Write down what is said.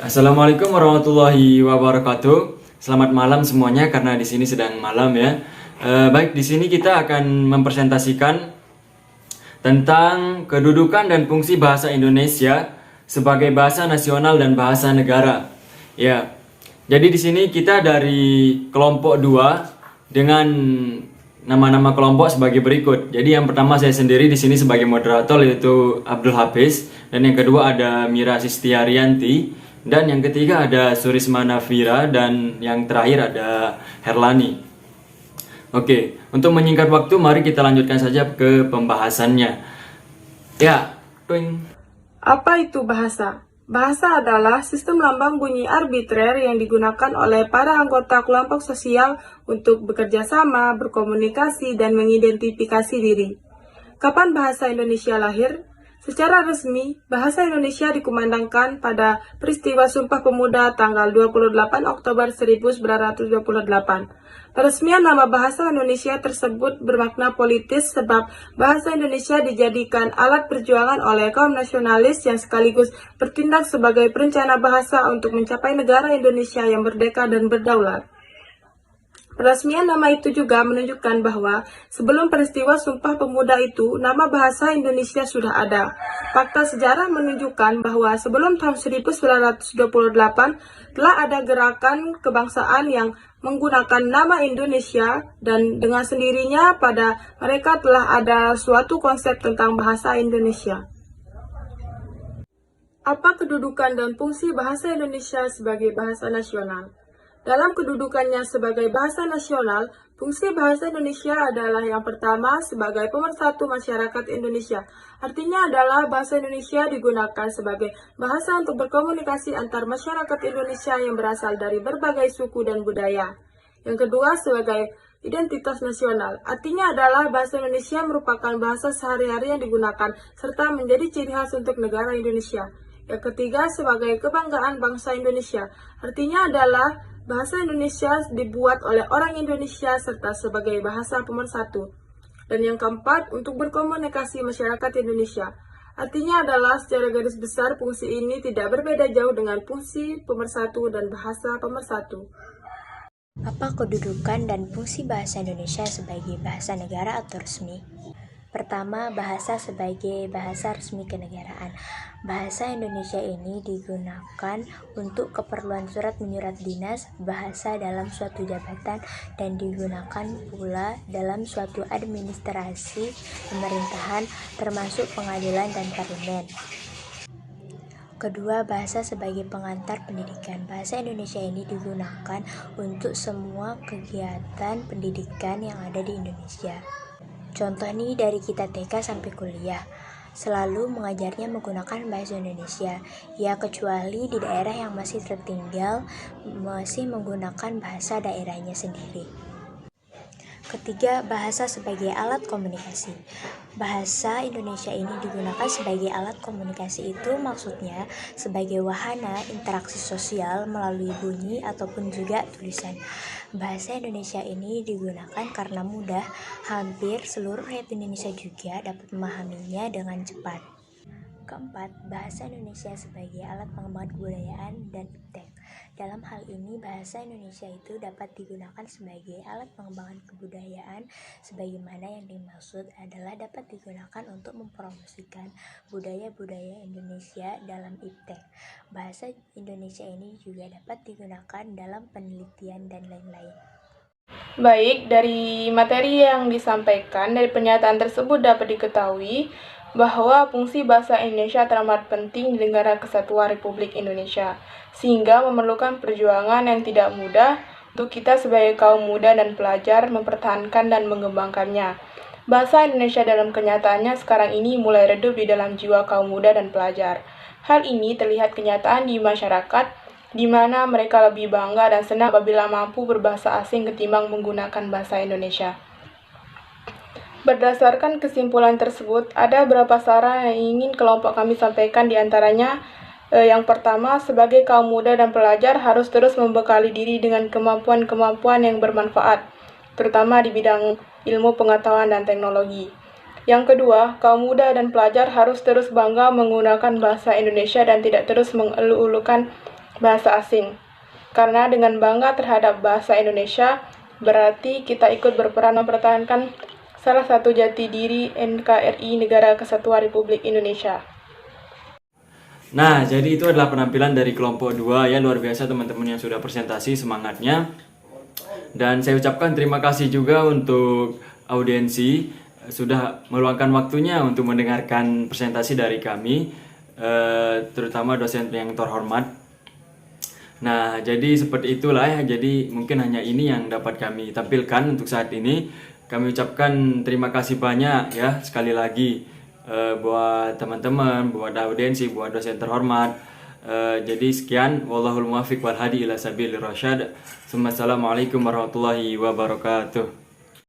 Assalamualaikum warahmatullahi wabarakatuh. Selamat malam semuanya karena di sini sedang malam ya. Baik, di sini kita akan mempresentasikan tentang kedudukan dan fungsi bahasa Indonesia sebagai bahasa nasional dan bahasa negara. Ya. Jadi di sini kita dari kelompok 2 dengan nama-nama kelompok sebagai berikut. Jadi yang pertama saya sendiri di sini sebagai moderator yaitu Abdul Hafiz, dan yang kedua ada Mira Sistiarianti, dan yang ketiga ada Surisma Nafira, dan yang terakhir ada Herlani. Oke, untuk menyingkat waktu mari kita lanjutkan saja ke pembahasannya. Ya, twing. Apa itu bahasa? Bahasa adalah sistem lambang bunyi arbitrer yang digunakan oleh para anggota kelompok sosial untuk bekerja sama, berkomunikasi, dan mengidentifikasi diri. Kapan bahasa Indonesia lahir? Secara resmi, bahasa Indonesia dikumandangkan pada peristiwa Sumpah Pemuda tanggal 28 Oktober 1928. Peresmian nama bahasa Indonesia tersebut bermakna politis sebab bahasa Indonesia dijadikan alat perjuangan oleh kaum nasionalis yang sekaligus bertindak sebagai perencana bahasa untuk mencapai negara Indonesia yang merdeka dan berdaulat. Peresmian nama itu juga menunjukkan bahwa sebelum peristiwa Sumpah Pemuda itu, nama bahasa Indonesia sudah ada. Fakta sejarah menunjukkan bahwa sebelum tahun 1928 telah ada gerakan kebangsaan yang menggunakan nama Indonesia, dan dengan sendirinya pada mereka telah ada suatu konsep tentang bahasa Indonesia. Apa kedudukan dan fungsi bahasa Indonesia sebagai bahasa nasional? Dalam kedudukannya sebagai bahasa nasional, fungsi bahasa Indonesia adalah yang pertama sebagai pemersatu masyarakat Indonesia. Artinya adalah bahasa Indonesia digunakan sebagai bahasa untuk berkomunikasi antar masyarakat Indonesia yang berasal dari berbagai suku dan budaya. Yang kedua sebagai identitas nasional. Artinya adalah bahasa Indonesia merupakan bahasa sehari-hari yang digunakan serta menjadi ciri khas untuk negara Indonesia. Yang ketiga sebagai kebanggaan bangsa Indonesia. Artinya adalah bahasa Indonesia dibuat oleh orang Indonesia serta sebagai bahasa pemersatu. Dan yang keempat, untuk berkomunikasi masyarakat Indonesia. Artinya adalah secara garis besar fungsi ini tidak berbeda jauh dengan fungsi pemersatu dan bahasa pemersatu. Apa kedudukan dan fungsi bahasa Indonesia sebagai bahasa negara atau resmi? Pertama, bahasa sebagai bahasa resmi kenegaraan. Bahasa Indonesia ini digunakan untuk keperluan surat menyurat dinas, bahasa dalam suatu jabatan, dan digunakan pula dalam suatu administrasi pemerintahan, termasuk pengadilan dan parlemen. Kedua, bahasa sebagai pengantar pendidikan. Bahasa Indonesia ini digunakan untuk semua kegiatan pendidikan yang ada di Indonesia. Contoh nih dari kita TK sampai kuliah, selalu mengajarnya menggunakan bahasa Indonesia. Ya, kecuali di daerah yang masih tertinggal, masih menggunakan bahasa daerahnya sendiri. Ketiga, bahasa sebagai alat komunikasi. Bahasa Indonesia ini digunakan sebagai alat komunikasi, itu maksudnya sebagai wahana interaksi sosial melalui bunyi ataupun juga tulisan. Bahasa Indonesia ini digunakan karena mudah, hampir seluruh rakyat Indonesia juga dapat memahaminya dengan cepat. Keempat, bahasa Indonesia sebagai alat pengembangan kebudayaan dan iptek. Dalam hal ini, bahasa Indonesia itu dapat digunakan sebagai alat pengembangan kebudayaan, sebagaimana yang dimaksud adalah dapat digunakan untuk mempromosikan budaya-budaya Indonesia dalam iptek. Bahasa Indonesia ini juga dapat digunakan dalam penelitian dan lain-lain. Baik, dari materi yang disampaikan, dari pernyataan tersebut dapat diketahui bahwa fungsi bahasa Indonesia teramat penting di negara kesatuan Republik Indonesia, sehingga memerlukan perjuangan yang tidak mudah untuk kita sebagai kaum muda dan pelajar mempertahankan dan mengembangkannya. Bahasa Indonesia dalam kenyataannya sekarang ini mulai redup di dalam jiwa kaum muda dan pelajar. Hal ini terlihat kenyataan di masyarakat, di mana mereka lebih bangga dan senang apabila mampu berbahasa asing ketimbang menggunakan bahasa Indonesia. Berdasarkan kesimpulan tersebut, ada beberapa saran yang ingin kelompok kami sampaikan, di antaranya yang pertama, sebagai kaum muda dan pelajar harus terus membekali diri dengan kemampuan-kemampuan yang bermanfaat, terutama di bidang ilmu pengetahuan dan teknologi. Yang kedua, kaum muda dan pelajar harus terus bangga menggunakan bahasa Indonesia dan tidak terus mengeluh-elukan bahasa asing. Karena dengan bangga terhadap bahasa Indonesia, berarti kita ikut berperan mempertahankan salah satu jati diri NKRI Negara Kesatuan Republik Indonesia. Nah, jadi itu adalah penampilan dari kelompok 2 ya, luar biasa teman-teman yang sudah presentasi, semangatnya. Dan saya ucapkan terima kasih juga untuk audiensi sudah meluangkan waktunya untuk mendengarkan presentasi dari kami, terutama dosen yang terhormat. Nah, jadi seperti itulah ya. Jadi mungkin hanya ini yang dapat kami tampilkan untuk saat ini. Kami ucapkan terima kasih banyak ya sekali lagi buat teman-teman, buat audiensi, buat dosen terhormat. Jadi sekian, wallahul muwaffiq wal hadi ila sabilir rasyad. Assalamualaikum warahmatullahi wabarakatuh.